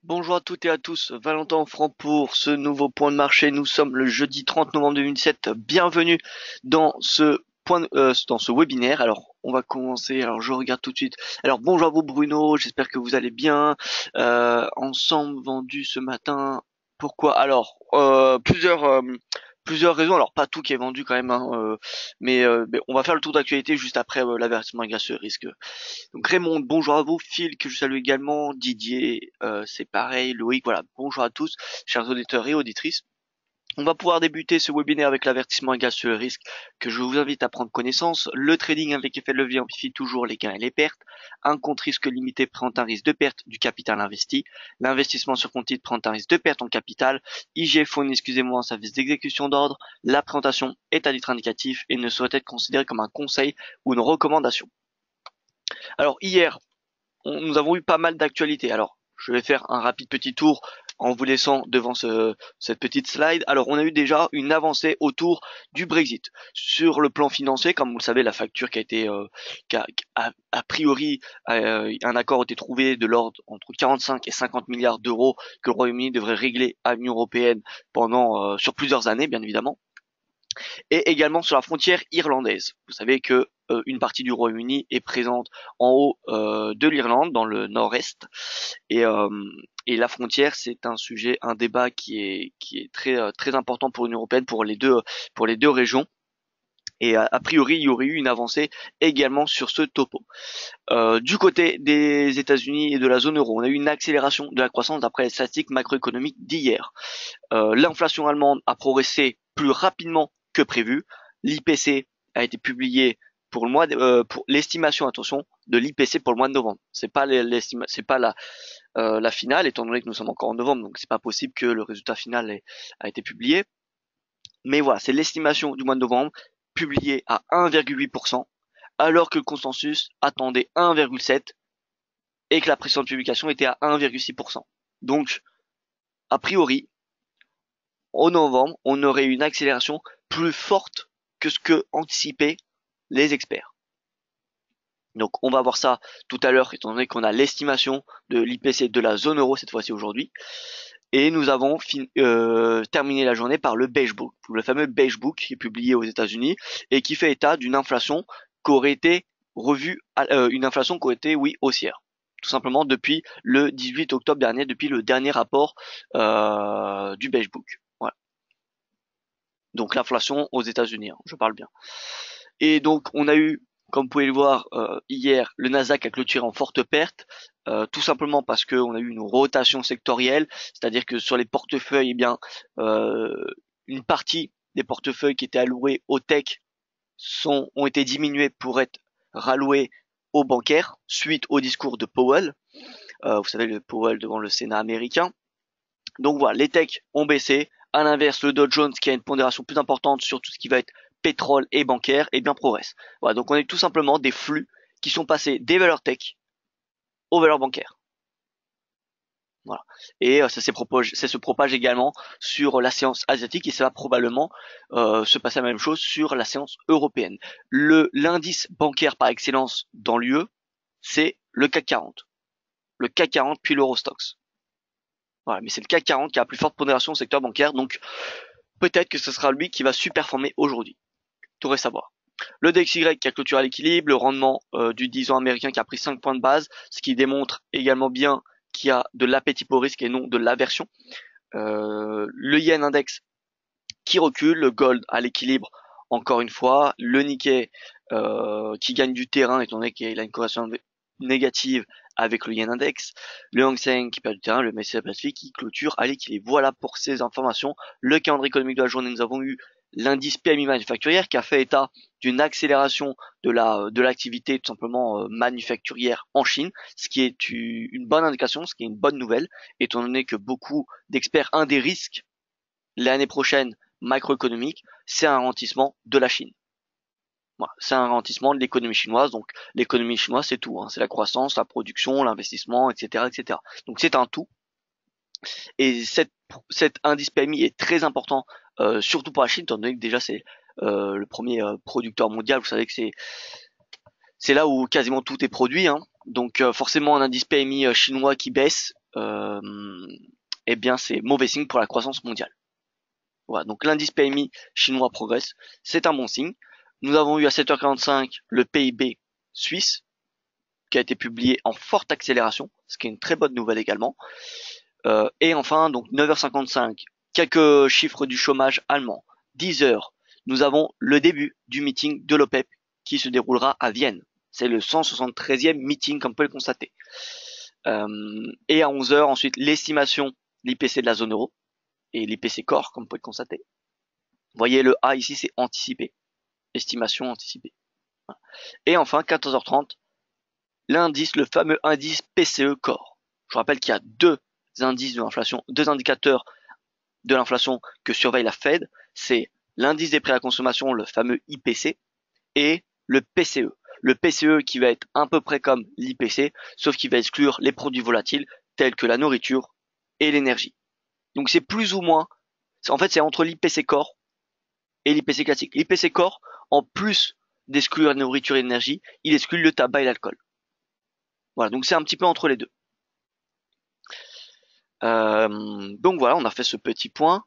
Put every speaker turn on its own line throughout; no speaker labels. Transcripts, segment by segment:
Bonjour à toutes et à tous, Valentin Franc pour ce nouveau point de marché. Nous sommes le jeudi 30 novembre 2017. Bienvenue dans dans ce webinaire. Alors, on va commencer. Alors, je regarde tout de suite. Alors, bonjour à vous Bruno, j'espère que vous allez bien. Ensemble vendu ce matin. Pourquoi? Alors, plusieurs raisons. Alors, pas tout qui est vendu quand même, hein, mais on va faire le tour d'actualité juste après l'avertissement gracieux risque. Donc Raymond, bonjour à vous. Phil, que je salue également. Didier, c'est pareil. Loïc, voilà. Bonjour à tous, chers auditeurs et auditrices. On va pouvoir débuter ce webinaire avec l'avertissement égal sur le risque que je vous invite à prendre connaissance. Le trading avec effet de levier amplifie toujours les gains et les pertes. Un compte risque limité présente un risque de perte du capital investi. L'investissement sur compte titre présente un risque de perte en capital. IG Phone, excusez-moi, un service d'exécution d'ordre. La présentation est à titre indicatif et ne saurait être considérée comme un conseil ou une recommandation. Alors hier, nous avons eu pas mal d'actualités. Alors, je vais faire un rapide petit tour en vous laissant devant cette petite slide. Alors, on a eu déjà une avancée autour du Brexit. Sur le plan financier, comme vous le savez, la facture qui a été, a priori, un accord a été trouvé de l'ordre entre 45 et 50 milliards d'euros que le Royaume-Uni devrait régler à l'Union européenne sur plusieurs années, bien évidemment, et également sur la frontière irlandaise. Vous savez que une partie du Royaume-Uni est présente en haut de l'Irlande, dans le nord-est, et, euh, et la frontière, c'est un sujet, un débat qui est très important pour l'Union européenne, pour les deux régions. Et a priori, il y aurait eu une avancée également sur ce topo. Du côté des États-Unis et de la zone euro, on a eu une accélération de la croissance d'après les statistiques macroéconomiques d'hier. L'inflation allemande a progressé plus rapidement que prévu. L'IPC a été publié pour l'estimation, attention, de l'IPC pour le mois de novembre. C'est pas la finale, étant donné que nous sommes encore en novembre, donc c'est pas possible que le résultat final a été publié. Mais voilà, c'est l'estimation du mois de novembre, publiée à 1,8%, alors que le consensus attendait 1,7% et que la précédente publication était à 1,6%. Donc, a priori, au novembre, on aurait eu une accélération plus forte que ce que anticipaient les experts. Donc on va voir ça tout à l'heure, étant donné qu'on a l'estimation de l'IPC de la zone euro cette fois-ci aujourd'hui. Et nous avons terminé la journée par le Beige Book, le fameux Beige Book qui est publié aux États-Unis et qui fait état d'une inflation qui aurait été une inflation qui aurait été, oui, haussière. Tout simplement depuis le 18 octobre dernier, depuis le dernier rapport du Beige Book. Voilà. Donc l'inflation aux États-Unis, hein, je parle bien. Et donc on a eu, comme vous pouvez le voir hier, le Nasdaq a clôturé en forte perte, tout simplement parce qu'on a eu une rotation sectorielle, c'est-à-dire que sur les portefeuilles, eh bien, une partie des portefeuilles qui étaient alloués aux tech ont été diminués pour être ralloués aux bancaires suite au discours de Powell. Vous savez, le Powell devant le Sénat américain. Donc voilà, les techs ont baissé. À l'inverse, le Dow Jones, qui a une pondération plus importante sur tout ce qui va être pétrole et bancaire, et bien progresse. Voilà, donc on a tout simplement des flux qui sont passés des valeurs tech aux valeurs bancaires. Voilà. Et ça se propage également sur la séance asiatique et ça va probablement se passer la même chose sur la séance européenne. L'indice bancaire par excellence dans l'UE, c'est le CAC 40. Le CAC 40 puis l'Eurostoxx. Voilà, mais c'est le CAC 40 qui a la plus forte pondération au secteur bancaire, donc peut-être que ce sera lui qui va superformer aujourd'hui. Tout reste à voir. Le DXY qui a clôturé à l'équilibre, le rendement du 10 ans américain qui a pris 5 points de base, ce qui démontre également bien qu'il y a de l'appétit pour risque et non de l'aversion. Le yen index qui recule, le gold à l'équilibre encore une fois, le Nikkei qui gagne du terrain étant donné qu'il a une corrélation négative avec le yen index, le Hang Seng qui perd du terrain, le MSCI Pacifique qui clôture à l'équilibre. Voilà pour ces informations. Le calendrier économique de la journée, nous avons eu l'indice PMI manufacturière qui a fait état d'une accélération de l'activité tout simplement manufacturière en Chine, ce qui est une bonne indication, ce qui est une bonne nouvelle, étant donné que beaucoup d'experts, un des risques l'année prochaine macroéconomique, c'est un ralentissement de la Chine. Voilà, c'est un ralentissement de l'économie chinoise. Donc l'économie chinoise, c'est tout, hein. C'est la croissance, la production, l'investissement, etc., etc. Donc c'est un tout. Et cet indice PMI est très important, surtout pour la Chine, étant donné que déjà c'est le premier producteur mondial. Vous savez que c'est là où quasiment tout est produit, hein. Donc forcément un indice PMI chinois qui baisse, eh bien c'est mauvais signe pour la croissance mondiale. Voilà, donc l'indice PMI chinois progresse, c'est un bon signe. Nous avons eu à 7h45 le PIB suisse qui a été publié en forte accélération, ce qui est une très bonne nouvelle également. Et enfin, donc 9h55, quelques chiffres du chômage allemand. 10h, nous avons le début du meeting de l'OPEP qui se déroulera à Vienne. C'est le 173e meeting, comme vous pouvez le constater. Et à 11h, ensuite, l'estimation, l'IPC de la zone euro et l'IPC Core, comme vous pouvez le constater. Vous voyez, le A ici, c'est anticipé. Estimation anticipée. Voilà. Et enfin, 14h30, l'indice, le fameux indice PCE Core. Je rappelle qu'il y a deux indices de l'inflation, deux indicateurs de l'inflation que surveille la Fed. C'est l'indice des prix à la consommation, le fameux IPC, et le PCE. Le PCE qui va être à peu près comme l'IPC, sauf qu'il va exclure les produits volatiles tels que la nourriture et l'énergie. Donc c'est plus ou moins, en fait c'est entre l'IPC Core et l'IPC classique. L'IPC Core, en plus d'exclure la nourriture et l'énergie, il exclut le tabac et l'alcool. Voilà, donc c'est un petit peu entre les deux. Donc voilà, on a fait ce petit point.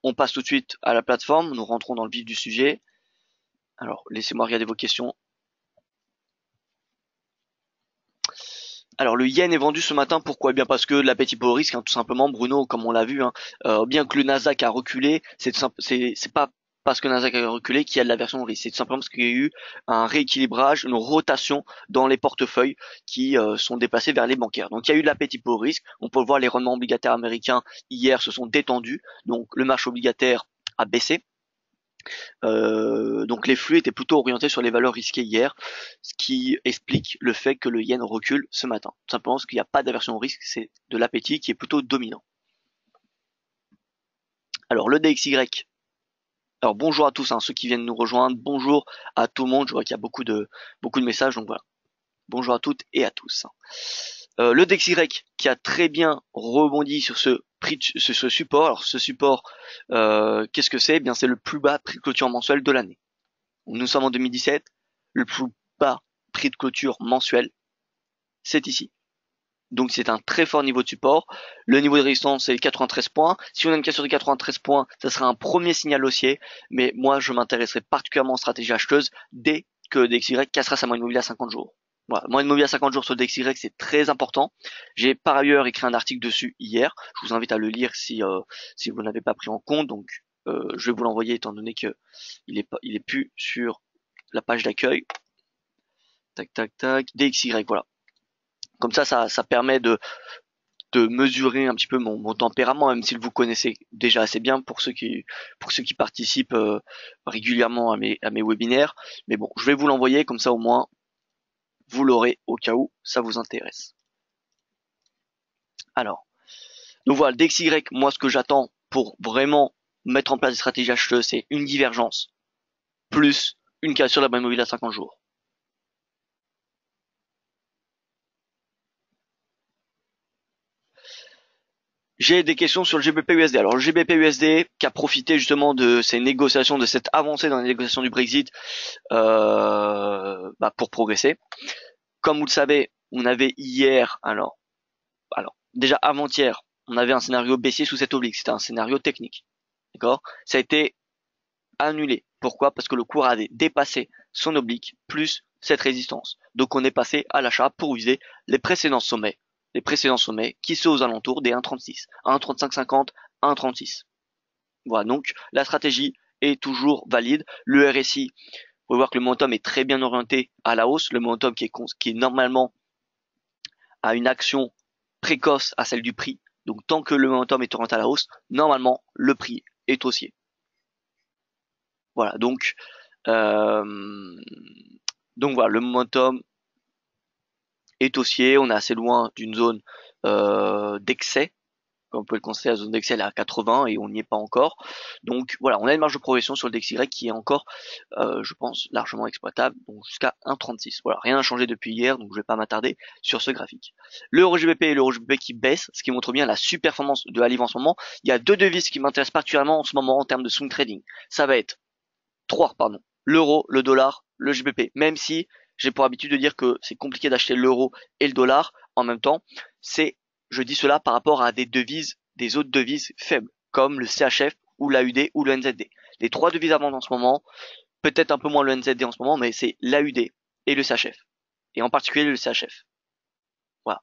On passe tout de suite à la plateforme, nous rentrons dans le vif du sujet. Alors, laissez-moi regarder vos questions. Alors, le yen est vendu ce matin, pourquoi? Eh bien parce que de l'appétit pour le risque, hein, tout simplement, Bruno, comme on l'a vu, hein, bien que le Nasdaq a reculé, c'est pas parce que le Nasdaq a reculé qu'il y a de l'aversion au risque, c'est tout simplement parce qu'il y a eu un rééquilibrage, une rotation dans les portefeuilles qui sont déplacés vers les bancaires. Donc il y a eu de l'appétit pour le risque, on peut le voir, les rendements obligataires américains hier se sont détendus, donc le marché obligataire a baissé. Donc les flux étaient plutôt orientés sur les valeurs risquées hier, ce qui explique le fait que le yen recule ce matin. Tout simplement parce qu'il n'y a pas d'aversion au risque, c'est de l'appétit qui est plutôt dominant. Alors le DXY. Alors bonjour à tous, hein, ceux qui viennent nous rejoindre, bonjour à tout le monde, je vois qu'il y a beaucoup de messages, donc voilà. Bonjour à toutes et à tous. Le DXY qui a très bien rebondi sur ce support. Alors ce support, qu'est-ce que c'est? Eh bien c'est le plus bas prix de clôture mensuel de l'année. Nous sommes en 2017, le plus bas prix de clôture mensuel, c'est ici. Donc c'est un très fort niveau de support. Le niveau de résistance c'est 93 points. Si on a une cassure de 93 points, ça sera un premier signal haussier. Mais moi je m'intéresserai particulièrement en stratégie acheteuse dès que le DXY cassera sa moyenne mobile à 50 jours. Voilà, moyenne mobile à 50 jours sur le DXY c'est très important. J'ai par ailleurs écrit un article dessus hier. Je vous invite à le lire si vous n'avez pas pris en compte. Donc je vais vous l'envoyer étant donné que il est plus sur la page d'accueil. Tac tac tac. DXY, voilà. Comme ça permet de mesurer un petit peu mon tempérament, même si vous connaissez déjà assez bien pour ceux qui participent régulièrement à mes webinaires. Mais bon, je vais vous l'envoyer comme ça au moins vous l'aurez au cas où ça vous intéresse. Alors, donc voilà, le DXY, moi ce que j'attends pour vraiment mettre en place des stratégies acheteuses, c'est une divergence plus une cassure de la moyenne mobile à 50 jours. J'ai des questions sur le GBP-USD. Alors le GBP-USD qui a profité justement de ces négociations, de cette avancée dans les négociations du Brexit pour progresser. Comme vous le savez, on avait hier, alors déjà avant-hier, on avait un scénario baissier sous cette oblique. C'était un scénario technique. D'accord? Ça a été annulé. Pourquoi? Parce que le cours avait dépassé son oblique plus cette résistance. Donc on est passé à l'achat pour viser les précédents sommets qui sont aux alentours des 1,36, 1,3550, 1,36. Voilà, donc la stratégie est toujours valide. Le RSI, vous pouvez voir que le momentum est très bien orienté à la hausse. Le momentum qui est normalement à une action précoce à celle du prix. Donc tant que le momentum est orienté à la hausse, normalement le prix est haussier. Voilà, donc voilà, le momentum est haussier, on est assez loin d'une zone d'excès. Comme vous pouvez le constater, la zone d'excès est à 80 et on n'y est pas encore. Donc voilà, on a une marge de progression sur le DXY qui est encore, je pense, largement exploitable, donc jusqu'à 1,36. Voilà, rien n'a changé depuis hier, donc je vais pas m'attarder sur ce graphique. L'euro GBP et l'euro GBP qui baissent, ce qui montre bien la super performance de la livre en ce moment. Il y a deux devises qui m'intéressent particulièrement en ce moment en termes de swing trading. Ça va être l'euro, le dollar, le GBP. Même si j'ai pour habitude de dire que c'est compliqué d'acheter l'euro et le dollar en même temps, je dis cela par rapport à des autres devises faibles, comme le CHF ou l'AUD ou le NZD. Les trois devises à vendre en ce moment, peut-être un peu moins le NZD en ce moment, mais c'est l'AUD et le CHF. Et en particulier le CHF. Voilà.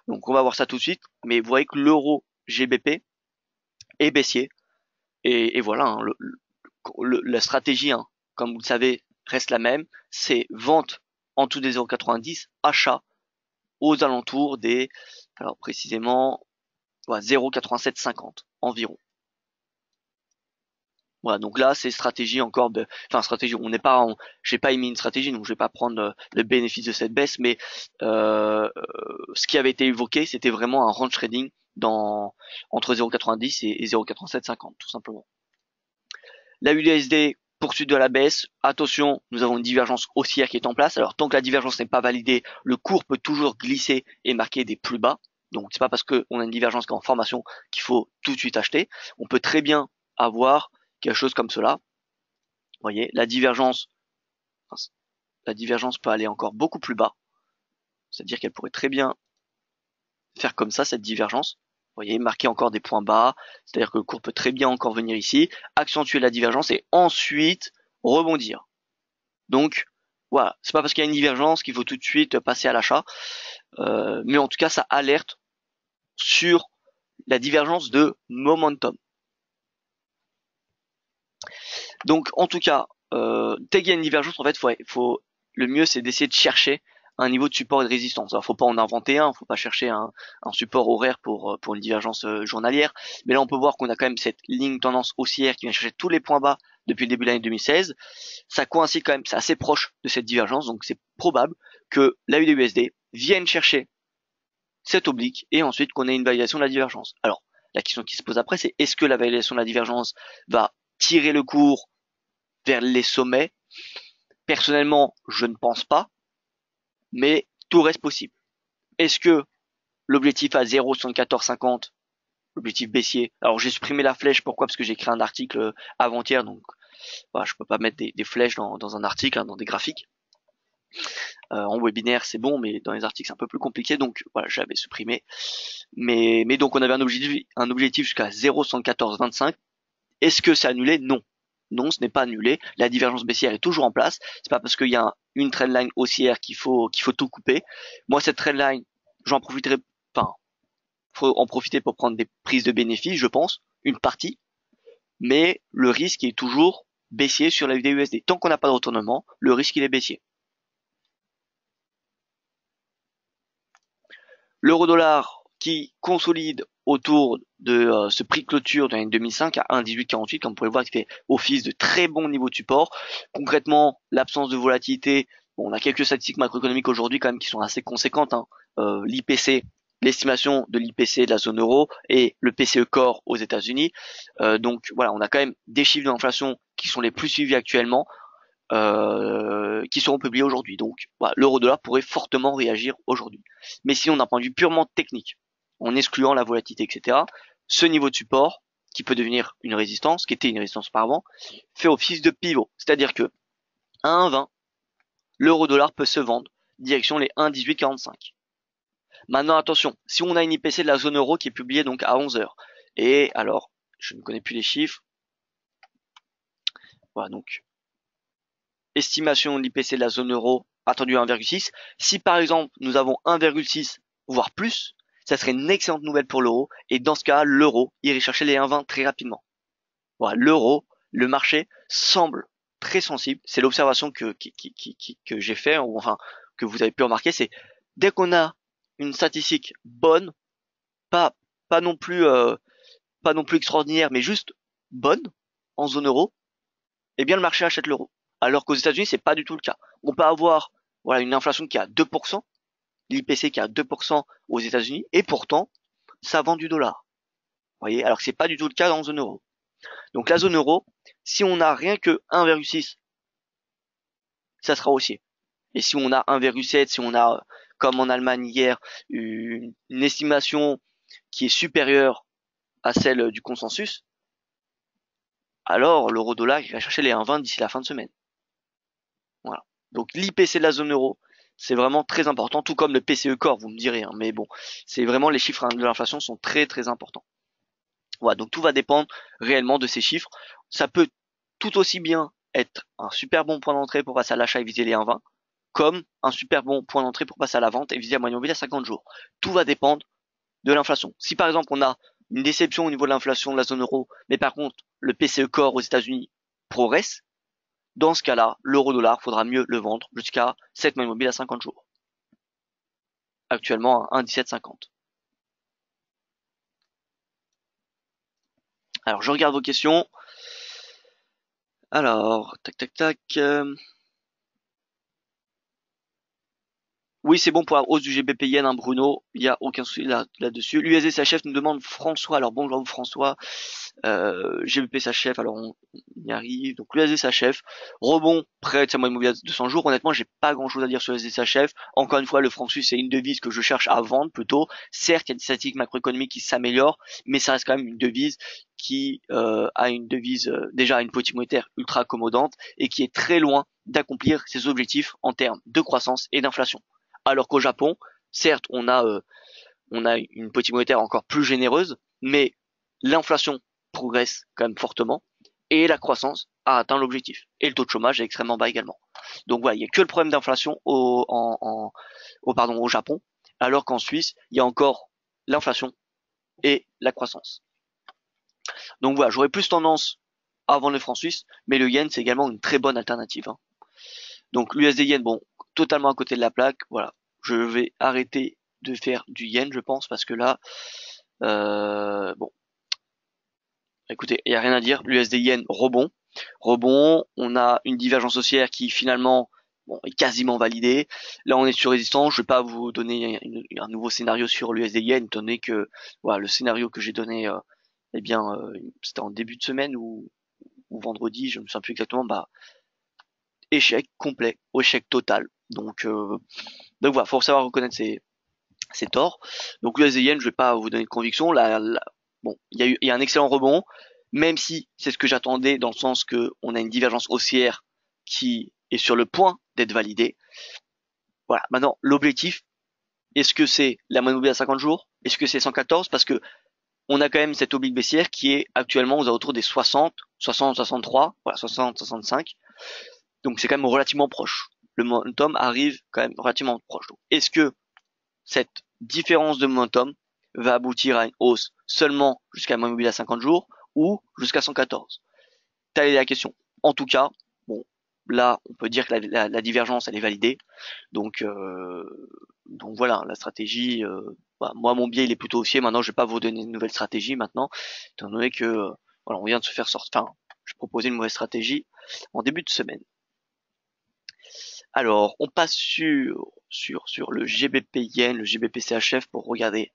Donc on va voir ça tout de suite, mais vous voyez que l'euro GBP est baissier. Et voilà, hein, la stratégie, hein, comme vous le savez, reste la même. C'est vente en dessous des 0,90, achat aux alentours des, alors précisément, voilà, 0,8750 environ. Voilà, donc là, c'est stratégie encore, enfin stratégie. On n'est pas, j'ai pas émis une stratégie, donc je vais pas prendre le bénéfice de cette baisse, mais ce qui avait été évoqué, c'était vraiment un range trading entre 0,90 et 0,8750, tout simplement. La UDSD poursuite de la baisse. Attention, nous avons une divergence haussière qui est en place. Alors tant que la divergence n'est pas validée, le cours peut toujours glisser et marquer des plus bas. Donc c'est pas parce qu'on a une divergence qui est en formation qu'il faut tout de suite acheter. On peut très bien avoir quelque chose comme cela. Vous voyez, la divergence peut aller encore beaucoup plus bas. C'est-à-dire qu'elle pourrait très bien faire comme ça, cette divergence. Vous voyez, marquer encore des points bas, c'est-à-dire que le cours peut très bien encore venir ici, accentuer la divergence et ensuite rebondir. Donc, voilà, c'est pas parce qu'il y a une divergence qu'il faut tout de suite passer à l'achat, mais en tout cas, ça alerte sur la divergence de momentum. Donc, en tout cas, dès qu'il y a une divergence, en fait, le mieux, c'est d'essayer de chercher un niveau de support et de résistance. Alors, faut pas en inventer un, faut pas chercher un support horaire pour une divergence journalière. Mais là, on peut voir qu'on a quand même cette ligne tendance haussière qui vient chercher tous les points bas depuis le début de l'année 2016. Ça coïncide quand même, c'est assez proche de cette divergence, donc c'est probable que l'AUD-USD vienne chercher cette oblique et ensuite qu'on ait une validation de la divergence. Alors, la question qui se pose après, c'est est-ce que la validation de la divergence va tirer le cours vers les sommets? Personnellement, je ne pense pas, mais tout reste possible. Est-ce que l'objectif à 0,7450, l'objectif baissier, alors j'ai supprimé la flèche, pourquoi? Parce que j'ai créé un article avant-hier, donc voilà, je peux pas mettre des flèches dans un article, hein, dans des graphiques. En webinaire c'est bon, mais dans les articles c'est un peu plus compliqué, donc voilà, j'avais supprimé. Mais donc on avait un objectif jusqu'à 0,7425. Est-ce que c'est annulé? Non. Non, ce n'est pas annulé. La divergence baissière est toujours en place. C'est pas parce qu'il y a une trendline haussière qu'il faut tout couper. Moi, cette trendline, j'en profiterai, enfin, faut en profiter pour prendre des prises de bénéfices, je pense, une partie. Mais le risque est toujours baissier sur la USD. Tant qu'on n'a pas de retournement, le risque il est baissier. L'euro-dollar qui consolide autour de ce prix de clôture de l'année 2005 à 1,1848, comme vous pouvez le voir, qui fait office de très bon niveau de support. Concrètement, l'absence de volatilité, bon, on a quelques statistiques macroéconomiques aujourd'hui quand même qui sont assez conséquentes, hein. L'IPC, l'estimation de l'IPC de la zone euro et le PCE Core aux États-Unis. Donc voilà, on a quand même des chiffres d'inflation qui sont les plus suivis actuellement. Qui seront publiés aujourd'hui. Donc voilà, l'euro-dollar pourrait fortement réagir aujourd'hui. Mais sinon, d'un point de vue purement technique, en excluant la volatilité, etc., ce niveau de support, qui peut devenir une résistance, qui était une résistance auparavant, fait office de pivot. C'est-à-dire que à 1,20, l'euro-dollar peut se vendre direction les 1,1845. Maintenant, attention, si on a une IPC de la zone euro qui est publiée donc à 11 heures, et alors, je ne connais plus les chiffres, voilà, donc estimation de l'IPC de la zone euro attendu à 1,6. Si par exemple nous avons 1,6 voire plus, ça serait une excellente nouvelle pour l'euro et dans ce cas l'euro irait chercher les 1,20 très rapidement. Voilà, l'euro, le marché semble très sensible. C'est l'observation que j'ai fait, ou enfin que vous avez pu remarquer, c'est dès qu'on a une statistique bonne, pas non plus extraordinaire, mais juste bonne en zone euro, eh bien le marché achète l'euro. Alors qu'aux États-Unis, c'est pas du tout le cas. On peut avoir voilà une inflation qui est à 2%, l'IPC qui est à 2% aux États-Unis, et pourtant, ça vend du dollar. Vous voyez, alors que c'est pas du tout le cas dans la zone euro. Donc la zone euro, si on n'a rien que 1,6, ça sera haussier. Et si on a 1,7, si on a, comme en Allemagne hier, une estimation qui est supérieure à celle du consensus, alors l'euro-dollar il va chercher les 1,20 d'ici la fin de semaine. Voilà. Donc l'IPC de la zone euro, C'est vraiment très important, tout comme le PCE Core, vous me direz, hein, mais bon, c'est vraiment les chiffres de l'inflation sont très très importants. Voilà, donc tout va dépendre réellement de ces chiffres. Ça peut tout aussi bien être un super bon point d'entrée pour passer à l'achat et viser les 1,20, comme un super bon point d'entrée pour passer à la vente et viser la moyenne mobile à 50 jours. Tout va dépendre de l'inflation. Si par exemple on a une déception au niveau de l'inflation de la zone euro, mais par contre le PCE Core aux États-Unis progresse, dans ce cas-là, l'euro-dollar, faudra mieux le vendre jusqu'à cette moyenne mobile à 50 jours. Actuellement à 1,1750. Alors je regarde vos questions. Alors, tac tac tac. Oui, c'est bon pour la hausse du GBP yen, hein, Bruno. Il n'y a aucun souci là-dessus. L'USD SHF nous demande François. Alors bonjour François. GBP SHF, alors on y arrive. Donc l'USD SHF, rebond près de sa moyenne mobile à 200 jours. Honnêtement, j'ai pas grand-chose à dire sur l'USD SHF. Encore une fois, le franc suisse c'est une devise que je cherche à vendre plutôt. Certes, il y a des statistiques macroéconomiques qui s'améliorent, mais ça reste quand même une devise qui a une devise déjà une politique monétaire ultra accommodante et qui est très loin d'accomplir ses objectifs en termes de croissance et d'inflation. Alors qu'au Japon, certes, on a une politique monétaire encore plus généreuse, mais l'inflation progresse quand même fortement et la croissance a atteint l'objectif. Et le taux de chômage est extrêmement bas également. Donc voilà, il n'y a que le problème d'inflation au Japon, alors qu'en Suisse, il y a encore l'inflation et la croissance. Donc voilà, j'aurais plus tendance à vendre le franc suisse, mais le yen, c'est également une très bonne alternative, hein. Donc l'USD yen, bon, totalement à côté de la plaque. Voilà, je vais arrêter de faire du yen, je pense, parce que là, bon, écoutez, il y a rien à dire. L'USD yen rebond, On a une divergence haussière qui finalement, bon, est quasiment validée. Là, on est sur résistance. Je vais pas vous donner un nouveau scénario sur l'USD yen, étant donné que, voilà, le scénario que j'ai donné, eh bien, c'était en début de semaine ou vendredi, je me souviens plus exactement. Bah, échec complet, échec total. Donc voilà, faut savoir reconnaître ses torts. Donc l'USD yen, je vais pas vous donner de conviction. Bon, il y a un excellent rebond, même si c'est ce que j'attendais dans le sens que on a une divergence haussière qui est sur le point d'être validée. Voilà. Maintenant, l'objectif, est-ce que c'est la moyenne mobile à 50 jours? Est-ce que c'est 114? Parce que on a quand même cette oblique baissière qui est actuellement aux alentours des 60, 60, 63, voilà, 60, 65. Donc c'est quand même relativement proche. Le momentum arrive quand même relativement proche. Est-ce que cette différence de momentum va aboutir à une hausse seulement jusqu'à la moyenne mobile à 50 jours ou jusqu'à 114? Telle est la question. En tout cas, bon, là, on peut dire que la divergence, elle est validée. Donc voilà, la stratégie, bah, moi, mon biais, il est plutôt haussier. Maintenant, je vais pas vous donner une nouvelle stratégie maintenant, étant donné que, voilà, on vient de se faire sortir, enfin, je proposais une mauvaise stratégie en début de semaine. Alors, on passe sur le GBP Yen, le GBP CHF pour regarder,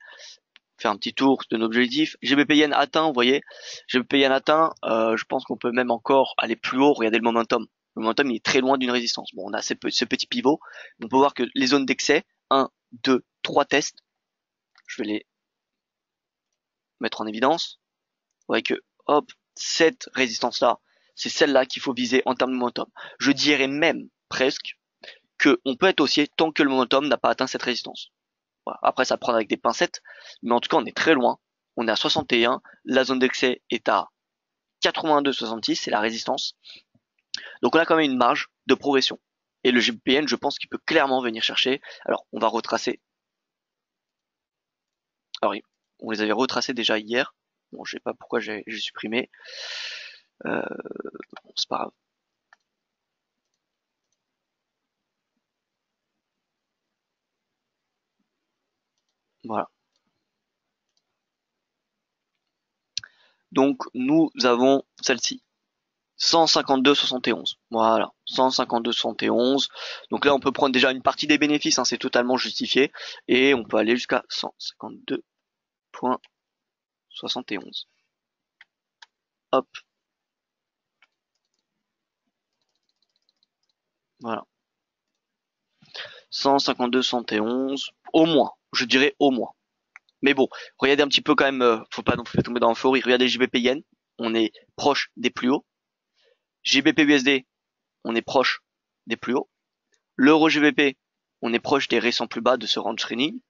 faire un petit tour de nos objectifs. GBP Yen atteint, vous voyez, GBP Yen atteint, je pense qu'on peut même encore aller plus haut, regardez le momentum. Le momentum, il est très loin d'une résistance. Bon, on a ce petit pivot. On peut voir que les zones d'excès, 1, 2, 3 tests. Je vais les mettre en évidence. Vous voyez que, hop, cette résistance-là, c'est celle-là qu'il faut viser en termes de momentum. Je dirais même, presque, qu'on peut être haussier tant que le momentum n'a pas atteint cette résistance. Voilà. Après, ça prend avec des pincettes, mais en tout cas, on est très loin. On est à 61, la zone d'excès est à 82,66, c'est la résistance. Donc on a quand même une marge de progression. Et le GBPN, je pense qu'il peut clairement venir chercher. Alors, on va retracer. Alors, on les avait retracés déjà hier. Bon, je sais pas pourquoi j'ai supprimé. Bon, c'est pas grave. Voilà. Donc, nous avons celle-ci. 152,71. Voilà. 152,71. Donc là, on peut prendre déjà une partie des bénéfices, hein, c'est totalement justifié. Et on peut aller jusqu'à 152,71. Hop. Voilà. 152,71. Au moins. Je dirais au moins. Mais bon, regardez un petit peu quand même, faut pas non plus tomber dans l'euphorie. Regardez JBP Yen. On est proche des plus hauts. JBP USD, on est proche des plus hauts. L'euro GBP, on est proche des récents plus bas de ce range training.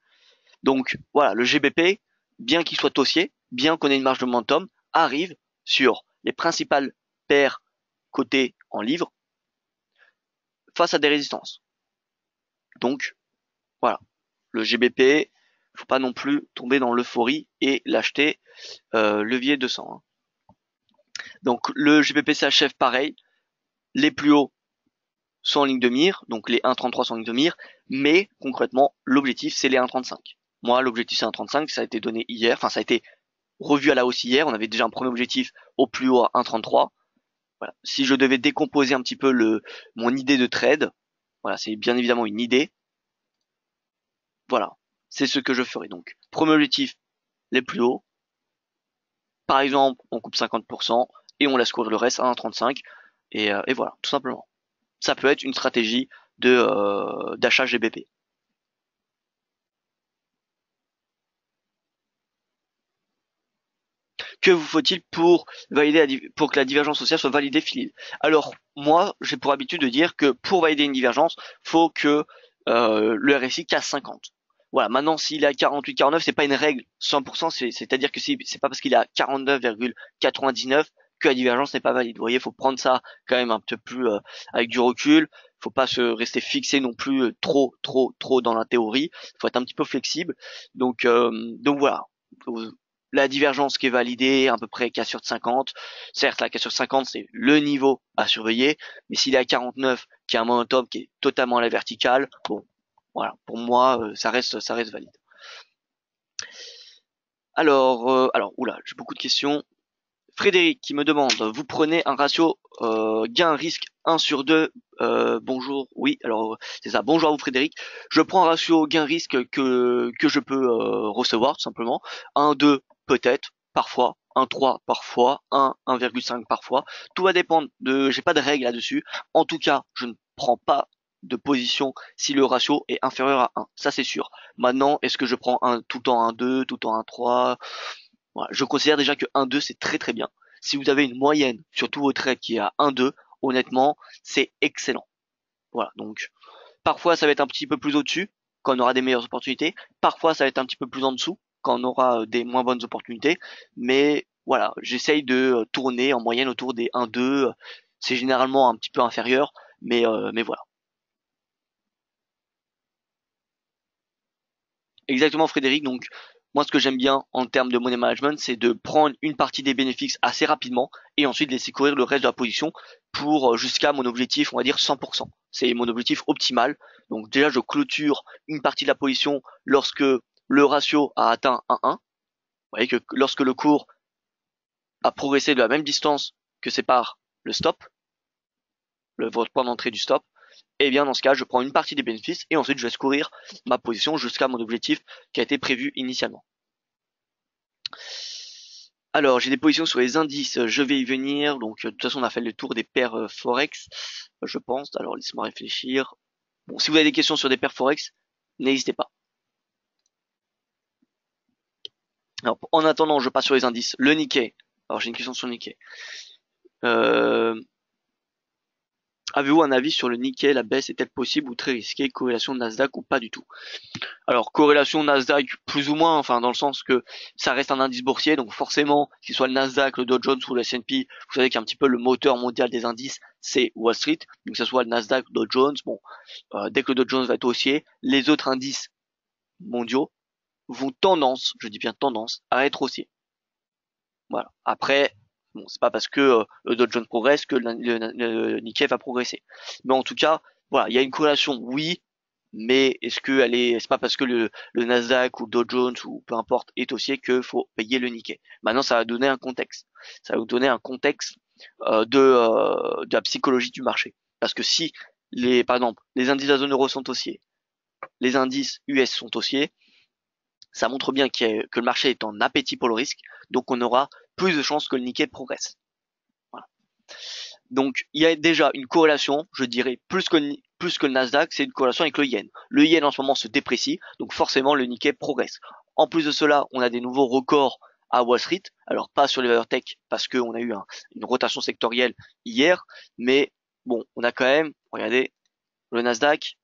Donc voilà, le GBP, bien qu'il soit haussier, bien qu'on ait une marge de momentum, arrive sur les principales paires cotées en livres face à des résistances. Donc voilà, le GBP, faut pas non plus tomber dans l'euphorie et l'acheter levier 200. Hein. Donc le GBP s'achève pareil, les plus hauts sont en ligne de mire, donc les 1,33 sont en ligne de mire, mais concrètement l'objectif c'est les 1,35. Moi l'objectif c'est 1,35, ça a été donné hier, enfin ça a été revu à la hausse hier, on avait déjà un premier objectif au plus haut à 1,33. Voilà. Si je devais décomposer un petit peu mon idée de trade, voilà, c'est bien évidemment une idée. Voilà, c'est ce que je ferai. Donc, premier objectif, les plus hauts. Par exemple, on coupe 50% et on laisse courir le reste à 1,35. Et voilà, tout simplement. Ça peut être une stratégie d'achat GBP. Que vous faut-il pour pour que la divergence haussière soit validée, Philippe? Alors, moi, j'ai pour habitude de dire que pour valider une divergence, faut que le RSI casse 50. Voilà. Maintenant, s'il est à 48, 49, c'est pas une règle 100%. C'est-à-dire que c'est pas parce qu'il est à 49,99 que la divergence n'est pas valide. Vous voyez, faut prendre ça quand même un peu plus avec du recul. Faut pas se rester fixé non plus trop dans la théorie. Faut être un petit peu flexible. Donc voilà, la divergence qui est validée, à peu près cassure de 50. Certes, la cassure de 50, c'est le niveau à surveiller, mais s'il est à 49, qui est un momentum qui est totalement à la verticale, bon, voilà, pour moi, ça reste valide. Alors, oula, j'ai beaucoup de questions. Frédéric qui me demande, vous prenez un ratio gain-risque 1 sur 2. Bonjour, oui, alors c'est ça, bonjour à vous Frédéric. Je prends un ratio gain-risque que je peux recevoir tout simplement. 1-2 peut-être, parfois, 1-3 parfois, 1,5 parfois. Tout va dépendre j'ai pas de règle là-dessus. En tout cas, je ne prends pas de position si le ratio est inférieur à 1. Ça c'est sûr. Maintenant, est-ce que je prends tout le temps 1-2, tout le temps 1-3? Voilà, je considère déjà que 1-2 c'est très très bien. Si vous avez une moyenne sur tous vos trades qui est à 1-2, honnêtement, c'est excellent. Voilà, donc parfois ça va être un petit peu plus au-dessus quand on aura des meilleures opportunités, parfois ça va être un petit peu plus en dessous quand on aura des moins bonnes opportunités, mais voilà, j'essaye de tourner en moyenne autour des 1-2, c'est généralement un petit peu inférieur, mais voilà. Exactement Frédéric, donc moi ce que j'aime bien en termes de money management, c'est de prendre une partie des bénéfices assez rapidement et ensuite laisser courir le reste de la position pour jusqu'à mon objectif, on va dire 100%. C'est mon objectif optimal. Donc déjà je clôture une partie de la position lorsque le ratio a atteint 1,1. Vous voyez que lorsque le cours a progressé de la même distance que sépare le stop, votre point d'entrée du stop, et bien dans ce cas je prends une partie des bénéfices et ensuite je laisse courir ma position jusqu'à mon objectif qui a été prévu initialement. Alors, j'ai des positions sur les indices, je vais y venir. Donc, de toute façon, on a fait le tour des paires Forex, je pense. Alors, laissez-moi réfléchir. Bon, si vous avez des questions sur des paires Forex, n'hésitez pas. Alors, en attendant, je passe sur les indices. Le Nikkei. Alors, j'ai une question sur le Nikkei. Avez-vous un avis sur le Nikkei? La baisse est-elle possible ou très risquée? Corrélation Nasdaq ou pas du tout? Alors, corrélation Nasdaq, plus ou moins, enfin, dans le sens que ça reste un indice boursier, donc forcément, qu'il soit le Nasdaq, le Dow Jones ou le S&P, vous savez qu'un petit peu le moteur mondial des indices, c'est Wall Street, donc que ce soit le Nasdaq, le Dow Jones, bon, dès que le Dow Jones va être haussier, les autres indices mondiaux vont tendance, je dis bien tendance, à être haussiers. Voilà. Après, bon, c'est pas parce que le Dow Jones progresse que le Nikkei va progresser. Mais en tout cas, voilà, il y a une corrélation, oui, mais c'est pas parce que le Nasdaq ou le Dow Jones ou peu importe est haussier que faut payer le Nikkei. Maintenant, ça va donner un contexte. Ça va vous donner un contexte de la psychologie du marché. Parce que si par exemple, les indices de la zone euro sont haussiers, les indices US sont haussiers, ça montre bien que le marché est en appétit pour le risque, donc on aura plus de chances que le Nikkei progresse. Voilà. Donc il y a déjà une corrélation, je dirais, plus que le Nasdaq, c'est une corrélation avec le yen. Le yen en ce moment se déprécie, donc forcément le Nikkei progresse. En plus de cela, on a des nouveaux records à Wall Street, alors pas sur les valeurs tech parce qu'on a eu une rotation sectorielle hier, mais bon, on a quand même, regardez, le Nasdaq,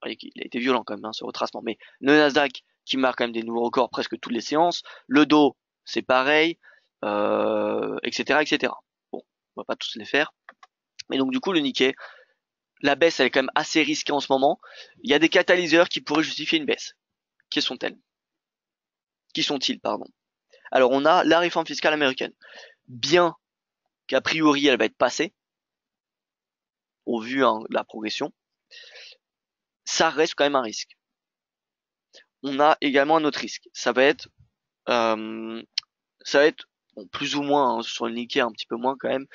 voyez qu'il a été violent quand même, hein, ce retracement. Mais le Nasdaq qui marque quand même des nouveaux records presque toutes les séances. Le Dow, c'est pareil, etc., etc. Bon, on va pas tous les faire. Mais donc du coup, le Nikkei, la baisse, elle est quand même assez risquée en ce moment. Il y a des catalyseurs qui pourraient justifier une baisse. Qui sont-elles? Qui sont-ils, pardon? Alors, on a la réforme fiscale américaine. Bien qu'a priori, elle va être passée, au vu hein, de la progression, ça reste quand même un risque. On a également un autre risque. Euh, ça va être bon, plus ou moins hein, sur le Nikkei, un petit peu moins quand même,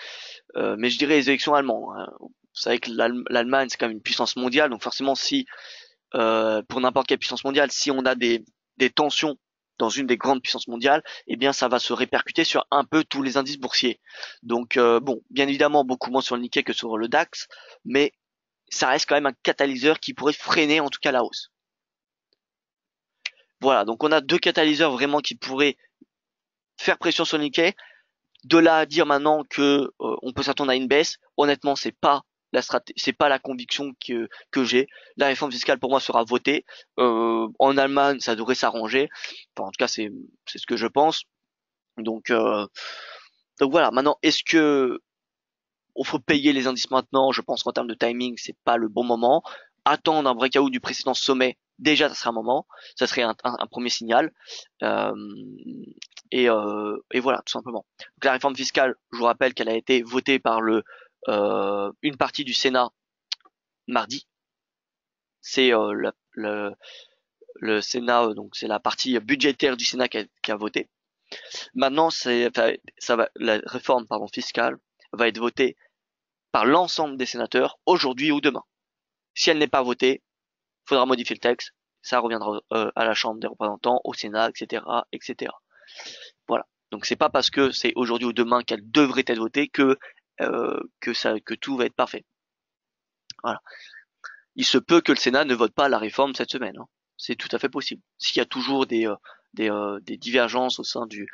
mais je dirais les élections allemandes. Hein. Vous savez que l'Allemagne, c'est quand même une puissance mondiale, donc forcément, si pour n'importe quelle puissance mondiale, si on a des tensions dans une des grandes puissances mondiales, eh bien ça va se répercuter sur un peu tous les indices boursiers. Donc bon, bien évidemment beaucoup moins sur le Nikkei que sur le DAX, mais ça reste quand même un catalyseur qui pourrait freiner en tout cas la hausse. Voilà, donc on a deux catalyseurs vraiment qui pourraient faire pression sur le Nikkei. De là à dire maintenant que on peut s'attendre à une baisse, honnêtement, c'est pas la conviction que j'ai. La réforme fiscale pour moi sera votée. En Allemagne, ça devrait s'arranger. Enfin, en tout cas, c'est ce que je pense. Donc donc voilà. Maintenant, est-ce que on faut payer les indices maintenant? Je pense qu'en termes de timing, c'est pas le bon moment. Attendre un breakout du précédent sommet, déjà, ça serait un moment. Ça serait un premier signal. Euh, et voilà, tout simplement. Donc, la réforme fiscale, je vous rappelle qu'elle a été votée par une partie du Sénat mardi. C'est le Sénat, donc c'est la partie budgétaire du Sénat qui a voté. Maintenant, la réforme pardon, fiscale va être votée par l'ensemble des sénateurs aujourd'hui ou demain. Si elle n'est pas votée, il faudra modifier le texte. Ça reviendra à la Chambre des représentants, au Sénat, etc., etc. Voilà. Donc c'est pas parce que c'est aujourd'hui ou demain qu'elle devrait être votée que tout va être parfait. Voilà. Il se peut que le Sénat ne vote pas la réforme cette semaine. Hein. C'est tout à fait possible. S'il y a toujours des divergences au sein du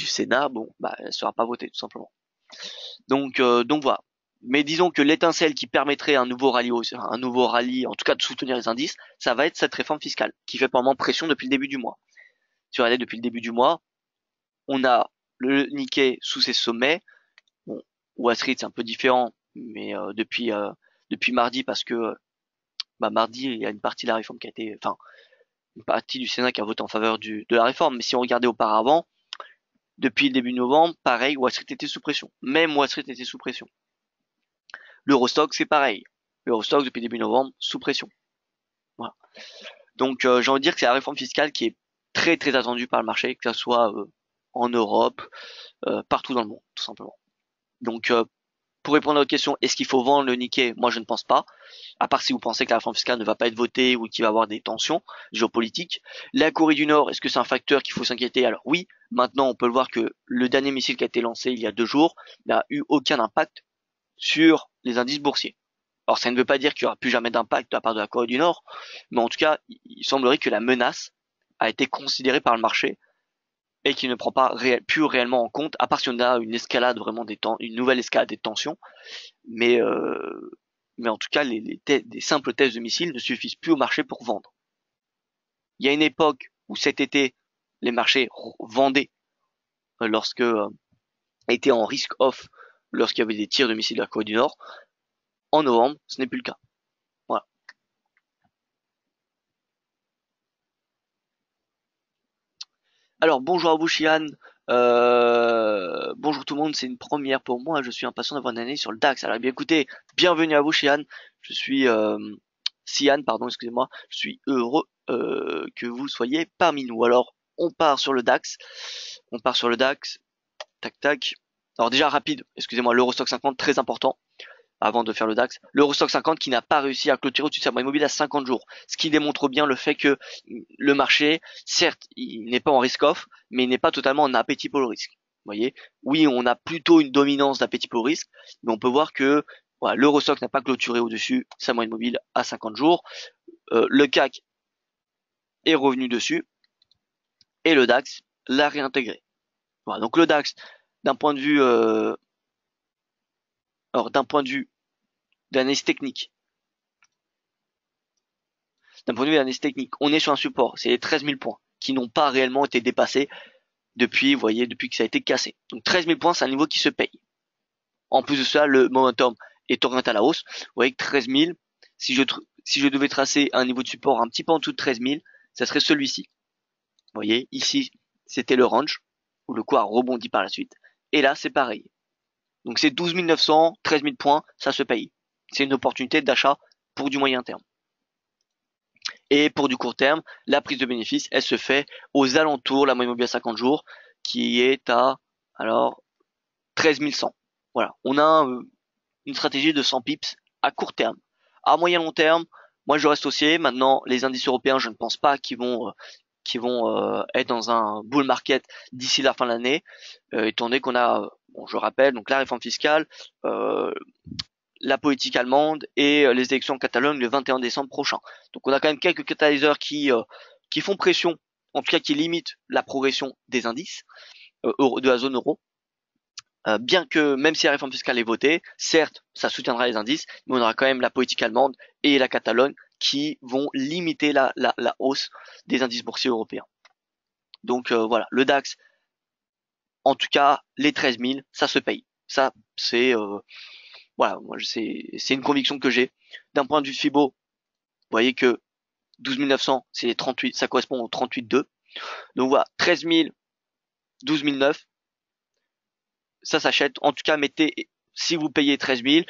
Sénat, bon, bah, elle sera pas votée tout simplement. Donc voilà. Mais disons que l'étincelle qui permettrait un nouveau rallye, en tout cas de soutenir les indices, ça va être cette réforme fiscale qui fait pour le moment pression depuis le début du mois. Si vous regardez depuis le début du mois, on a le Nikkei sous ses sommets. Bon, Wall Street c'est un peu différent, mais depuis mardi parce que bah, mardi il y a une partie de la réforme qui a été, enfin une partie du Sénat qui a voté en faveur de la réforme. Mais si on regardait auparavant, depuis le début novembre, pareil, Wall Street était sous pression. Même Wall Street était sous pression. L'Eurostock c'est pareil. L'Eurostock depuis début novembre sous pression. Voilà. Donc j'ai envie de dire que c'est la réforme fiscale qui est très très attendue par le marché, que ce soit en Europe, partout dans le monde, tout simplement. Donc pour répondre à votre question, est-ce qu'il faut vendre le Nikkei? Moi, je ne pense pas. À part si vous pensez que la réforme fiscale ne va pas être votée ou qu'il va y avoir des tensions géopolitiques. La Corée du Nord, est-ce que c'est un facteur qu'il faut s'inquiéter? Alors oui, maintenant on peut le voir que le dernier missile qui a été lancé il y a 2 jours n'a eu aucun impact sur les indices boursiers. Alors ça ne veut pas dire qu'il n'y aura plus jamais d'impact de la part de la Corée du Nord, mais en tout cas, il semblerait que la menace a été considérée par le marché et qui ne prend pas plus réellement en compte, à part si on a une escalade vraiment une nouvelle escalade des tensions, mais mais en tout cas des simples tests de missiles ne suffisent plus au marché pour vendre. Il y a une époque où cet été les marchés vendaient lorsque étaient en risk off lorsqu'il y avait des tirs de missiles de la Corée du Nord. En novembre, ce n'est plus le cas. Voilà. Alors bonjour à vous Chian, bonjour tout le monde, c'est une première pour moi, je suis impatient d'avoir une année sur le DAX. Alors bien écoutez, bienvenue à vous Chian, je suis Sian, pardon, excusez-moi, je suis heureux que vous soyez parmi nous. Alors on part sur le DAX, tac tac. Alors déjà rapide, excusez-moi, l'Eurostock 50 très important avant de faire le DAX. L'Eurostock 50 qui n'a pas réussi à clôturer au-dessus de sa moyenne mobile à 50 jours. Ce qui démontre bien le fait que le marché, certes, il n'est pas en risk-off, mais il n'est pas totalement en appétit pour le risque. Vous voyez? Oui, on a plutôt une dominance d'appétit pour le risque, mais on peut voir que voilà, l'Eurostock n'a pas clôturé au-dessus sa moyenne mobile à 50 jours. Le CAC est revenu dessus et le DAX l'a réintégré. Voilà, donc le DAX, d'un point de vue, d'un point de vue d'analyse technique, d'un point de vue d'analyse technique, on est sur un support, c'est les 13 000 points qui n'ont pas réellement été dépassés depuis, vous voyez, depuis que ça a été cassé. Donc 13 000 points, c'est un niveau qui se paye. En plus de ça, le momentum est orienté à la hausse. Vous voyez que 13 000, si je devais tracer un niveau de support un petit peu en dessous de 13 000, ça serait celui-ci. Vous voyez, ici, c'était le range, où le cours a rebondi par la suite. Et là, c'est pareil. Donc c'est 12 900, 13 000 points, ça se paye. C'est une opportunité d'achat pour du moyen terme. Et pour du court terme, la prise de bénéfice, elle se fait aux alentours, la moyenne mobile à 50 jours, qui est à, alors, 13 100. Voilà. On a une stratégie de 100 pips à court terme. À moyen long terme, moi je reste haussier. Maintenant, les indices européens, je ne pense pas qu'ils vont être dans un bull market d'ici la fin de l'année, étant donné qu'on a, bon, je rappelle, donc la réforme fiscale, la politique allemande et les élections en Catalogne le 21 décembre prochain. Donc on a quand même quelques catalyseurs qui font pression, en tout cas qui limitent la progression des indices de la zone euro. Bien que même si la réforme fiscale est votée, certes, ça soutiendra les indices, mais on aura quand même la politique allemande et la Catalogne qui vont limiter la hausse des indices boursiers européens. Donc voilà, le DAX, en tout cas, les 13 000, ça se paye. Ça, c'est voilà, moi c'est une conviction que j'ai. D'un point de vue FIBO, vous voyez que 12 900, c'est les 38, ça correspond aux 38,2. Donc voilà, 13 000, 12 009, ça s'achète. En tout cas, mettez, si vous payez 13 000,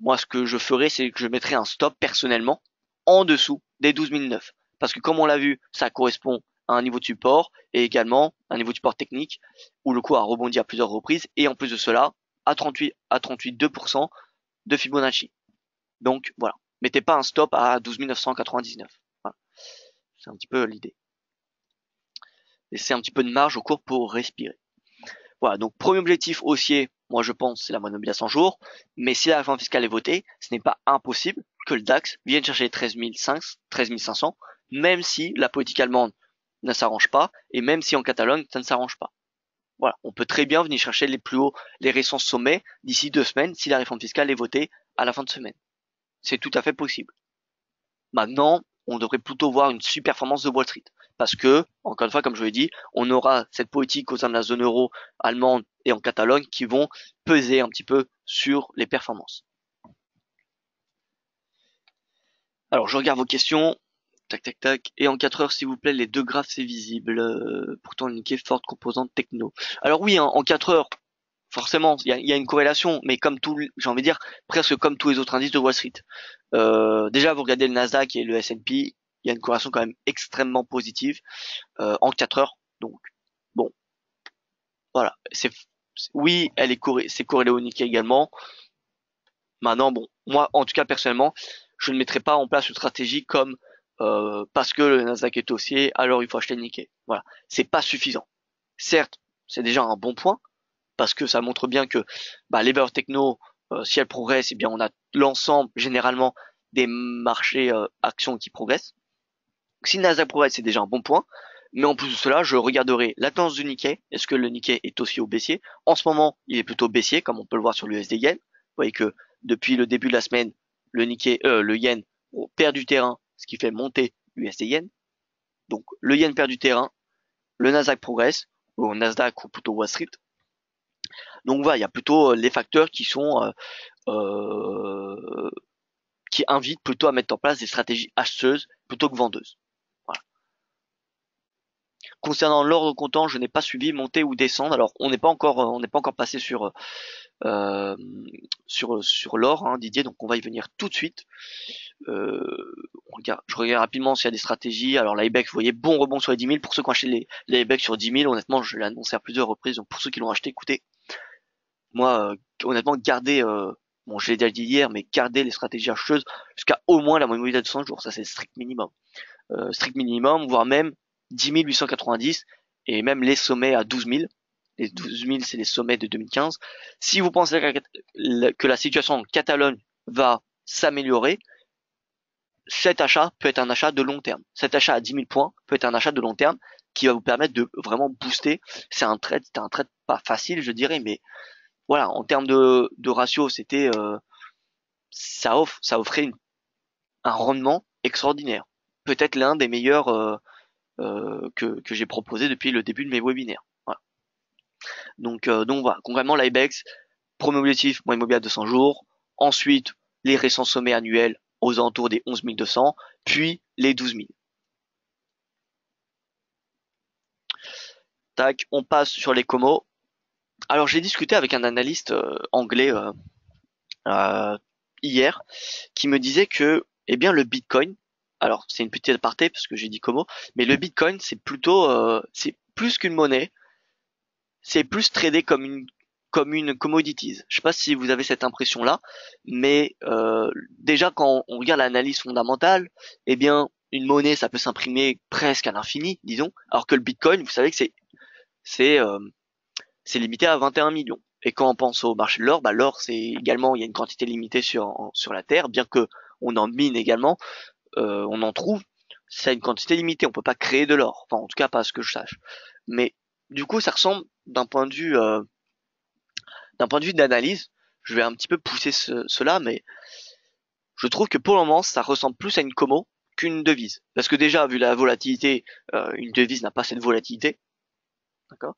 moi ce que je ferais, c'est que je mettrais un stop personnellement en dessous des 12 009. Parce que comme on l'a vu, ça correspond à un niveau de support et également un niveau de support technique où le cours a rebondi à plusieurs reprises et en plus de cela, à 38,2% de Fibonacci. Donc voilà, mettez pas un stop à 12 999. Voilà. C'est un petit peu l'idée. Laissez un petit peu de marge au cours pour respirer. Voilà, donc premier objectif haussier, moi je pense c'est la moyenne mobile à 100 jours, mais si la réforme fiscale est votée, ce n'est pas impossible que le DAX vienne chercher 13 500, même si la politique allemande ne s'arrange pas, et même si en Catalogne ça ne s'arrange pas. Voilà, on peut très bien venir chercher les plus hauts, les récents sommets d'ici 2 semaines si la réforme fiscale est votée à la fin de semaine. C'est tout à fait possible. Maintenant, on devrait plutôt voir une super-performance de Wall Street. Parce que, encore une fois, comme je l'ai dit, on aura cette politique au sein de la zone euro allemande et en Catalogne qui vont peser un petit peu sur les performances. Alors, je regarde vos questions. Tac, tac, tac. Et en 4 heures, s'il vous plaît, les deux graphes, c'est visible. Pourtant, indiqué forte composante techno. Alors oui, hein, en 4 heures, forcément, il y a une corrélation, mais comme tout, j'ai envie de dire, presque comme tous les autres indices de Wall Street. Déjà, vous regardez le Nasdaq et le S&P, il y a une corrélation quand même extrêmement positive en 4 heures. Donc, bon, voilà. Oui, c'est corrélé au Nikkei également. Maintenant, bon, moi, en tout cas, personnellement, je ne mettrai pas en place une stratégie comme parce que le Nasdaq est haussier, alors il faut acheter le Nikkei. Voilà, c'est pas suffisant. Certes, c'est déjà un bon point parce que ça montre bien que les valeurs techno, si elles progressent, eh bien on a l'ensemble généralement des marchés actions qui progressent. Si le Nasdaq progresse, c'est déjà un bon point. Mais en plus de cela, je regarderai la tendance du Nikkei. Est-ce que le Nikkei est haussier ou baissier? En ce moment, il est plutôt baissier, comme on peut le voir sur l'USD Yen. Vous voyez que depuis le début de la semaine, le Yen perd du terrain, ce qui fait monter l'USD Yen. Donc le Yen perd du terrain, le Nasdaq progresse, ou Nasdaq ou plutôt Wall Street. Donc voilà, il y a plutôt les facteurs qui sont qui invitent plutôt à mettre en place des stratégies acheteuses plutôt que vendeuses. Voilà. Concernant l'ordre comptant, je n'ai pas suivi monter ou descendre. Alors on n'est pas encore passé sur l'or, hein, Didier. Donc on va y venir tout de suite. Je regarde rapidement s'il y a des stratégies. Alors la IBEX, vous voyez, bon rebond sur les 10 000. Pour ceux qui ont acheté les IBEX sur 10 000, honnêtement, je l'ai annoncé à plusieurs reprises. Donc pour ceux qui l'ont acheté, écoutez, moi, honnêtement, gardez, bon, je l'ai déjà dit hier, mais gardez les stratégies acheteuses jusqu'à au moins la moyenne mobile de 200 jours. Ça, c'est strict minimum. Strict minimum, voire même 10 890 et même les sommets à 12 000. Les 12 000, c'est les sommets de 2015. Si vous pensez que la situation en Catalogne va s'améliorer, cet achat peut être un achat de long terme. Cet achat à 10 000 points peut être un achat de long terme qui va vous permettre de vraiment booster. C'est un trade pas facile, je dirais, mais voilà, en termes de ratio, c'était ça offrait un rendement extraordinaire. peut-être l'un des meilleurs que j'ai proposé depuis le début de mes webinaires. Voilà. Donc voilà, concrètement l'IBEX, premier objectif, moyenne mobile à 200 jours, ensuite les récents sommets annuels aux alentours des 11 200, puis les 12 000. Tac, on passe sur les comos. Alors j'ai discuté avec un analyste anglais euh, hier qui me disait que eh bien le Bitcoin, alors c'est une petite aparté parce que j'ai dit como, mais le Bitcoin c'est plutôt c'est plus qu'une monnaie, c'est plus tradé comme une commodities. Je sais pas si vous avez cette impression-là, mais déjà quand on regarde l'analyse fondamentale, eh bien une monnaie ça peut s'imprimer presque à l'infini, disons, alors que le Bitcoin, vous savez que c'est euh, c'est limité à 21 millions. Et quand on pense au marché de l'or, bah l'or c'est également il y a une quantité limitée sur la terre, bien que on en mine également, on en trouve, ça a une quantité limitée, on peut pas créer de l'or, enfin en tout cas pas à ce que je sache. Mais du coup ça ressemble d'un point de vue d'analyse, je vais un petit peu pousser cela, mais je trouve que pour le moment ça ressemble plus à une commo qu'une devise, parce que déjà vu la volatilité, une devise n'a pas cette volatilité, d'accord.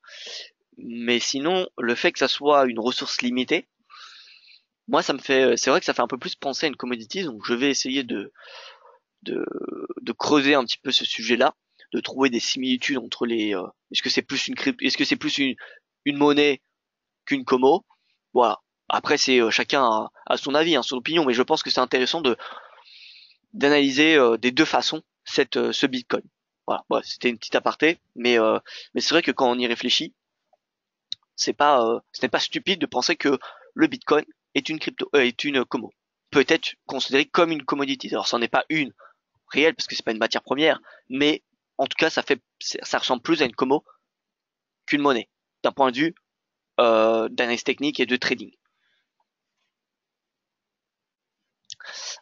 Mais sinon, le fait que ça soit une ressource limitée, moi, c'est vrai que ça fait un peu plus penser à une commodity, donc je vais essayer de, de creuser un petit peu ce sujet-là, de trouver des similitudes entre est-ce que c'est plus est-ce que c'est plus une monnaie qu'une commo? Voilà. Après, c'est chacun a son avis, hein, son opinion, mais je pense que c'est intéressant d'analyser des deux façons ce Bitcoin. Voilà. Ouais, c'était une petite aparté, mais c'est vrai que quand on y réfléchit, ce n'est pas stupide de penser que le Bitcoin est une commo, peut être considéré comme une commodity. Alors, c'en est pas une réelle parce que c'est pas une matière première, mais en tout cas, ça ressemble plus à une commo qu'une monnaie d'un point de vue d'analyse technique et de trading.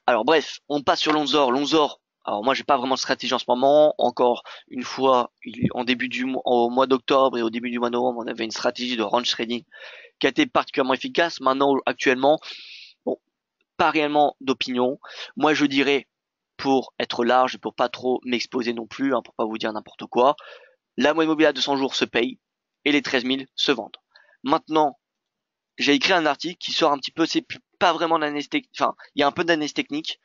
Alors bref, on passe sur Lonzor. Lonzor, alors moi j'ai pas vraiment de stratégie en ce moment. Encore une fois, au mois d'octobre et au début du mois de novembre, on avait une stratégie de range trading qui a été particulièrement efficace. Maintenant, actuellement, bon, pas réellement d'opinion. Moi, je dirais, pour être large et pour pas trop m'exposer non plus, hein, pour pas vous dire n'importe quoi, la moyenne mobile à 200 jours se paye et les 13 000 se vendent. Maintenant, j'ai écrit un article qui sort un petit peu, c'est pas vraiment d'analyse technique, enfin, il y a un peu d'analyse technique,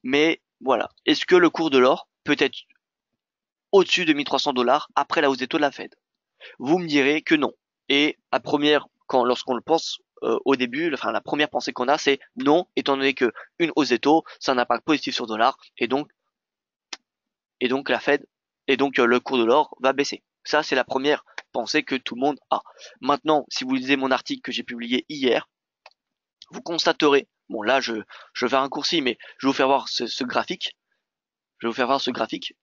mais voilà. Est-ce que le cours de l'or peut être au-dessus de 1 300 $ après la hausse des taux de la Fed? Vous me direz que non. Et lorsqu'on le pense au début, enfin la première pensée qu'on a, c'est non, étant donné que une hausse des taux, ça a un impact positif sur le dollar, et donc la Fed, et donc le cours de l'or va baisser. Ça, c'est la première pensée que tout le monde a. Maintenant, si vous lisez mon article que j'ai publié hier, vous constaterez, bon là je fais un raccourci, mais je vais vous faire voir ce graphique, je vais vous faire voir ce graphique,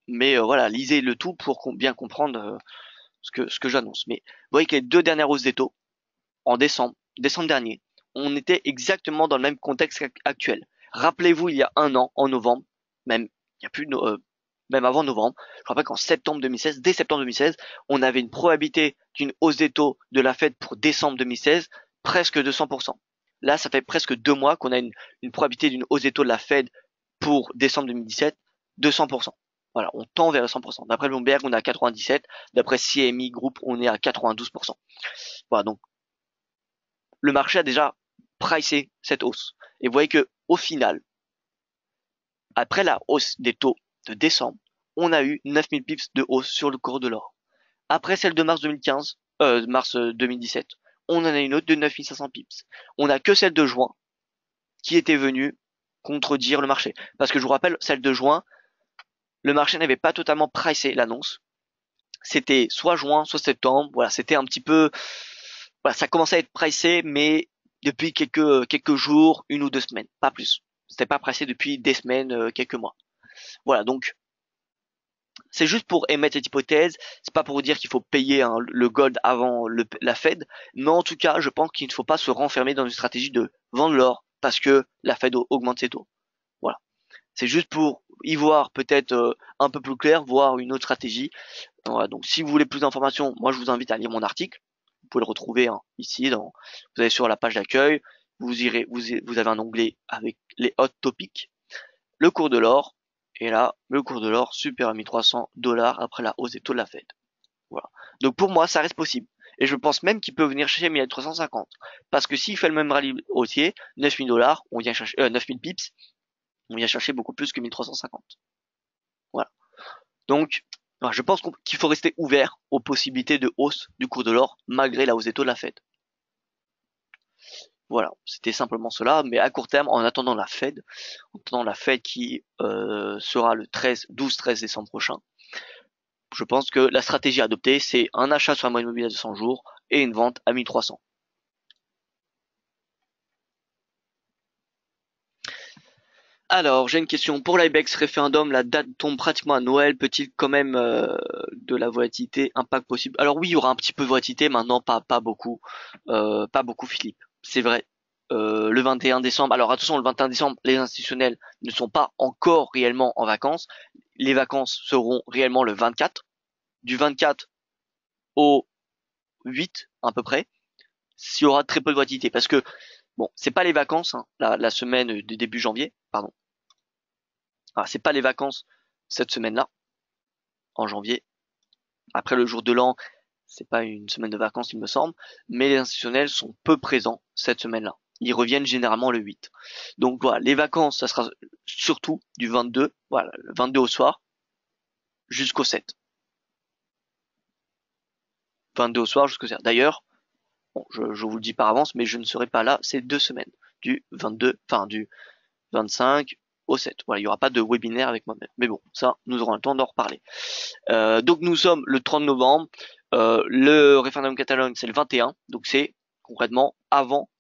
mais voilà, lisez le tout pour bien comprendre ce que j'annonce. Mais vous voyez que les deux dernières hausses des taux, en décembre dernier, on était exactement dans le même contexte actuel. Rappelez-vous, il y a un an, en novembre, même il y a plus de, même avant novembre, je rappelle qu'en septembre 2016, dès septembre 2016, on avait une probabilité d'une hausse des taux de la Fed pour décembre 2016 presque de 100%. Là, ça fait presque 2 mois qu'on a une probabilité d'une hausse des taux de la Fed pour décembre 2017 de 100%. Voilà, on tend vers 100%. D'après Bloomberg, on est à 97. D'après CME Group, on est à 92%. Voilà, donc le marché a déjà pricé cette hausse. Et vous voyez que au final, après la hausse des taux de décembre, on a eu 9000 pips de hausse sur le cours de l'or. Après celle de mars 2017, on en a une autre de 9500 pips. On n'a que celle de juin qui était venue contredire le marché. Parce que je vous rappelle, celle de juin, le marché n'avait pas totalement pricé l'annonce. C'était soit juin, soit septembre. Voilà, c'était un petit peu, voilà, ça commençait à être pricé, mais depuis quelques jours, 1 ou 2 semaines, pas plus. C'était pas pricé depuis des semaines, quelques mois. Voilà, donc c'est juste pour émettre cette hypothèse. C'est pas pour vous dire qu'il faut payer le gold avant la Fed, mais en tout cas, je pense qu'il ne faut pas se renfermer dans une stratégie de vendre l'or parce que la Fed augmente ses taux. Voilà, c'est juste pour y voir peut-être un peu plus clair, voir une autre stratégie. Voilà, donc si vous voulez plus d'informations, moi je vous invite à lire mon article. Vous pouvez le retrouver hein, ici. Vous allez sur la page d'accueil, vous avez un onglet avec les hot topics, le cours de l'or, Et là, le cours de l'or supère à 1300 $ après la hausse des taux de la Fed. Voilà. Donc pour moi, ça reste possible. Et je pense même qu'il peut venir chercher 1350. Parce que s'il fait le même rallye haussier, 9000 $, on vient chercher, 9000 pips, on vient chercher beaucoup plus que 1350. Voilà. Donc, voilà, je pense qu'il faut rester ouvert aux possibilités de hausse du cours de l'or malgré la hausse des taux de la Fed. Voilà, c'était simplement cela, mais à court terme, en attendant la Fed qui sera le 12-13 décembre prochain, je pense que la stratégie à adopter, c'est un achat sur la moyenne mobile à 200 jours et une vente à 1300. Alors, j'ai une question. Pour l'IBEX référendum, la date tombe pratiquement à Noël. Peut-il quand même de la volatilité, impact possible? Alors oui, il y aura un petit peu de volatilité, maintenant pas beaucoup. Pas beaucoup, Philippe. C'est vrai. Le 21 décembre, alors attention, le 21 décembre, les institutionnels ne sont pas encore réellement en vacances. Les vacances seront réellement le 24. Du 24 au 8, à peu près, s'il y aura très peu de volatilité. Parce que, bon, c'est pas les vacances, hein, la semaine de début janvier, pardon. Ah, c'est pas les vacances cette semaine-là, en janvier. Après le jour de l'an, c'est pas une semaine de vacances, il me semble, mais les institutionnels sont peu présents cette semaine-là. Ils reviennent généralement le 8. Donc voilà, les vacances, ça sera surtout du 22, voilà, le 22 au soir, jusqu'au 7. 22 au soir jusqu'au 7. D'ailleurs, bon, je vous le dis par avance, mais je ne serai pas là ces 2 semaines, du 22, enfin du 25 au 7. Voilà, il n'y aura pas de webinaire avec moi-même. Mais bon, ça, nous aurons le temps d'en reparler. Donc nous sommes le 30 novembre. Le référendum Catalogne, c'est le 21. Donc c'est concrètement avant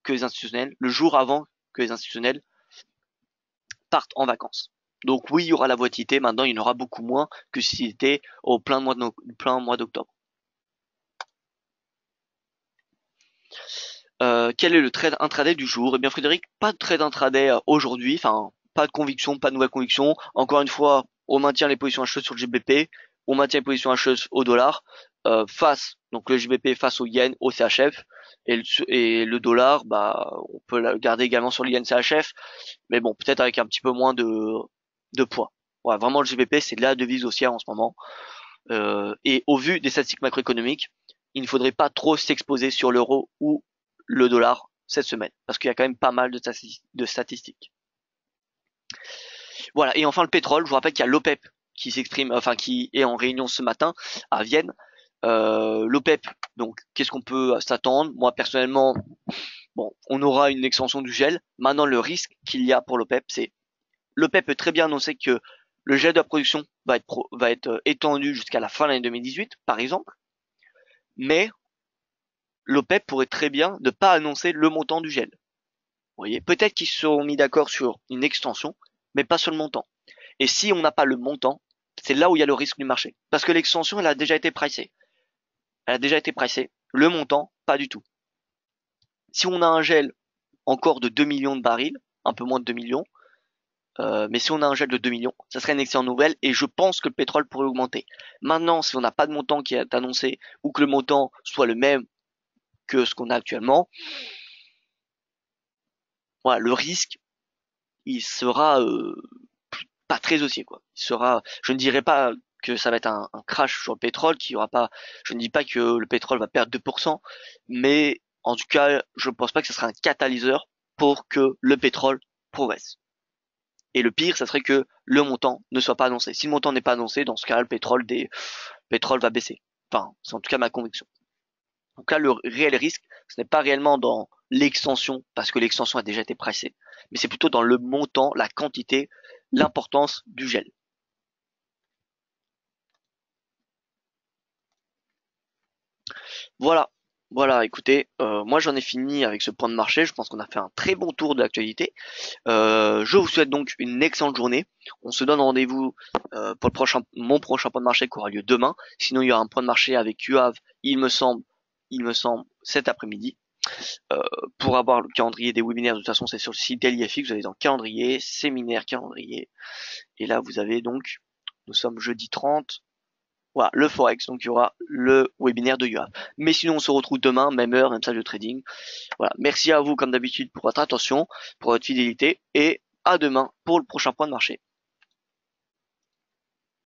que les institutionnels, le jour avant que les institutionnels partent en vacances. Donc oui, il y aura la volatilité. Maintenant, il y en aura beaucoup moins que si c'était au plein mois d'octobre. Quel est le trade intraday du jour? Eh bien, Frédéric, pas de trade intraday aujourd'hui. Enfin, pas de conviction, pas de nouvelle conviction. Encore une fois, on maintient les positions acheteuses sur le GBP, on maintient les positions acheteuses au dollar, donc le GBP face au yen, au CHF, et le dollar, bah, on peut le garder également sur le yen CHF, mais bon, peut-être avec un petit peu moins de poids. Ouais, vraiment, le GBP, c'est de la devise haussière en ce moment. Et au vu des statistiques macroéconomiques, il ne faudrait pas trop s'exposer sur l'euro ou le dollar cette semaine, parce qu'il y a quand même pas mal de statistiques. Voilà, et enfin le pétrole, je vous rappelle qu'il y a l'OPEP qui s'exprime, enfin qui est en réunion ce matin à Vienne. L'OPEP, donc qu'est-ce qu'on peut s'attendre? Moi personnellement, bon, on aura une extension du gel. Maintenant, le risque qu'il y a pour l'OPEP, c'est l'OPEP peut très bien annoncer que le gel de la production va être étendu jusqu'à la fin de l'année 2018, par exemple, mais l'OPEP pourrait très bien ne pas annoncer le montant du gel. Vous voyez, peut-être qu'ils se seront mis d'accord sur une extension, mais pas sur le montant. Et si on n'a pas le montant, c'est là où il y a le risque du marché. Parce que l'extension, elle a déjà été pricée. Elle a déjà été pricée. Le montant, pas du tout. Si on a un gel encore de 2 millions de barils, un peu moins de 2 millions, mais si on a un gel de 2 millions, ça serait une excellente nouvelle et je pense que le pétrole pourrait augmenter. Maintenant, si on n'a pas de montant qui est annoncé ou que le montant soit le même que ce qu'on a actuellement, voilà, le risque, il sera pas très haussier, quoi. Il sera, je ne dirais pas que ça va être un crash sur le pétrole, qu'il y aura pas, je ne dis pas que le pétrole va perdre 2%, mais en tout cas, je ne pense pas que ce sera un catalyseur pour que le pétrole progresse. Et le pire, ça serait que le montant ne soit pas annoncé. Si le montant n'est pas annoncé, dans ce cas, pétrole va baisser. Enfin, c'est en tout cas ma conviction. Donc là, le réel risque, ce n'est pas réellement dans l'extension, parce que l'extension a déjà été pressée, mais c'est plutôt dans le montant, la quantité, l'importance du gel. Voilà. Voilà, écoutez, moi j'en ai fini avec ce point de marché. Je pense qu'on a fait un très bon tour de l'actualité. Je vous souhaite donc une excellente journée. On se donne rendez-vous pour mon prochain point de marché qui aura lieu demain. Sinon, il y aura un point de marché avec UAV, il me semble, cet après-midi. Euh, pour avoir le calendrier des webinaires, de toute façon, c'est sur le site DailyFX. Vous allez dans calendrier, séminaire, calendrier. Et là, vous avez donc, nous sommes jeudi 30. Voilà, le Forex, donc il y aura le webinaire de UAV. Mais sinon, on se retrouve demain, même heure, même salle de trading. Voilà, merci à vous comme d'habitude pour votre attention, pour votre fidélité, et à demain pour le prochain point de marché.